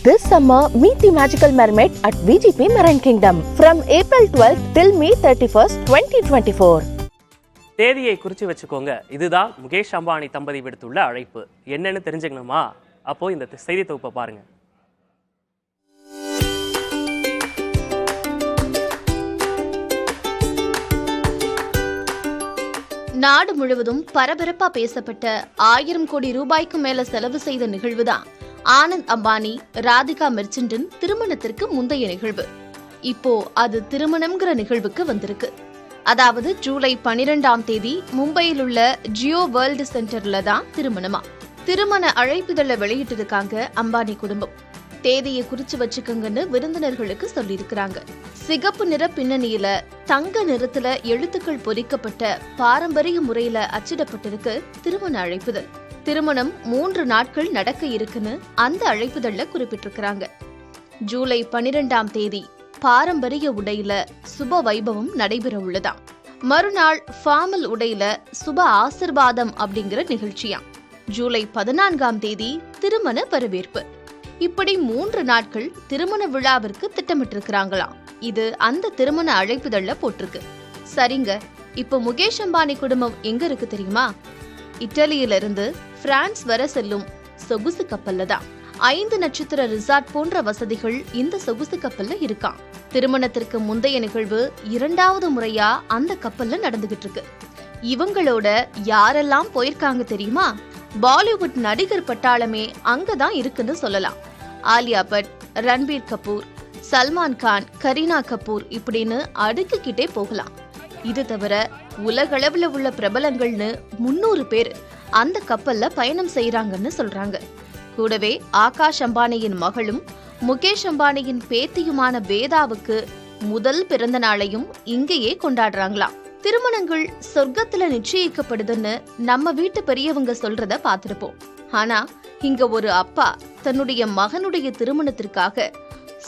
This summer, meet the magical mermaid at VGP Marine Kingdom from April 12th till May 31st, 2024. தேதியை குறித்து வச்சுக்கோங்க. இதுதான் முகேஷ் அம்பானி தம்பதி விடுத்துள்ள அழைப்பு. என்னன்னு தெரிஞ்சுக்கணுமா? அப்போ இந்த செய்தி தொகுப்பை பாருங்க. நாடு முழுவதும் பரபரப்பா பேசப்பட்ட 1000 கோடி ரூபாய்க்கு மேல செலவு செய்த நிகழ்வுதான் ஆனந்த் அம்பானி ராதிகா மெர்ச்சன்டின் திருமணத்திற்கு முந்தைய நிகழ்வு. இப்போ அது திருமணம்ங்கிற நிகழ்வுக்கு வந்திருக்கு. அதாவது ஜூலை 12ஆம் தேதி மும்பையில் உள்ள ஜியோ வேர்ல்டு சென்டர்ல தான் திருமணமா. திருமண அழைப்புதழ வெளியிட்டிருக்காங்க அம்பானி குடும்பம். தேதியை குறிச்சு வச்சுக்கோங்கன்னு விருந்தினர்களுக்கு சொல்லியிருக்கிறாங்க. சிகப்பு நிற பின்னணியில தங்க நிறத்துல எழுத்துக்கள் பொறிக்கப்பட்ட பாரம்பரிய முறையில அச்சிடப்பட்டிருக்கு திருமண அழைப்புதழ். திருமணம் 3 நாட்கள் நடக்க இருக்குன்னு அந்த அழைப்புதழ்ல குறிப்பிட்டிருக்கிறாங்க. ஜூலை 12ஆம் தேதி பாரம்பரிய உடையில சுப வைபவம் நடைபெற உள்ளதாம். மறுநாள் ஃபார்மல் உடையில சுப ஆசிர்வாதம் அப்படிங்கிற நிகழ்ச்சியாம். ஜூலை 14ஆம் தேதி திருமண வரவேற்பு. இப்படி 3 நாட்கள் திருமண விழாவிற்கு திட்டமிட்டிருக்கிறாங்களாம். இது அந்த திருமண அழைப்புதழ்ல போட்டிருக்கு. சரிங்க, இப்போ முகேஷ் அம்பானி குடும்பம் எங்க இருக்கு தெரியுமா? இத்தாலியிலிருந்து பிரான்ஸ் வர செல்லும் சொகுசு கப்பல்ல தான். 5 நட்சத்திர ரிசார்ட் போன்ற வசதிகள் இந்த சொகுசு கப்பல்ல இருக்காம். திருமணத்திற்கு முந்தைய நிகழ்வு 2வது முறையா அந்த கப்பல்ல நடந்துகிட்டு இருக்கு. இவங்களோட யாரெல்லாம் போயிருக்காங்க தெரியுமா? பாலிவுட் நடிகர் பட்டாளமே அங்கதான் இருக்குன்னு சொல்லலாம். ஆலியா பட், ரன்பீர் கபூர், சல்மான் கான், கரீனா கபூர் இப்படின்னு அடுக்கிக்கிட்டே போகலாம். இது தவிர உலகளவுல உள்ள பிரபலங்கள்னு 300 பேர் அந்த கப்பல்ல பயணம் செய்யறாங்கன்னு சொல்றாங்க. கூடவே ஆகாஷ் அம்பானியின் மகளும் முகேஷ் அம்பானியின் பேத்தியுமான வேதாவுக்கு முதல் பிறந்த நாளையும் இங்கேயே கொண்டாடுறாங்களாம். திருமணங்கள் சொர்க்கத்துல நிச்சயிக்கப்படுதுன்னு நம்ம வீட்டு பெரியவங்க சொல்றத பார்த்திருப்போம். ஆனா இங்க ஒரு அப்பா தன்னுடைய மகனுடைய திருமணத்திற்காக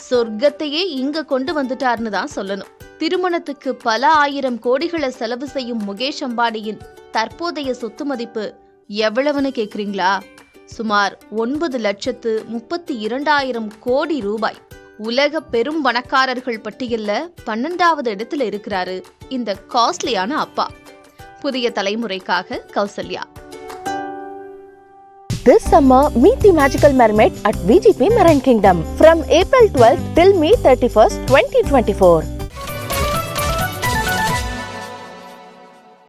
சொர்க்கத்தையே இங்க கொண்டு வந்துட்டார்னு தான் சொல்லணும். திருமணத்துக்கு பல 1000 கோடிகளை செலவு செய்யும் முகேஷ் அம்பானியின் தற்போதைய சொத்து மதிப்பு எவ்வளவுன்னு கேக்குறீங்களா? சுமார் 9,32,000 கோடி ரூபாய். உலக பெரும் பணக்காரர்கள் பட்டியல்ல 12வது இடத்துல இருக்கிறாரு இந்த காஸ்ட்லியான அப்பா. புதிய தலைமுறைக்காக Kausalya. This summer, meet the magical mermaid at VGP Marine Kingdom from April 12th till May 31st, 2024.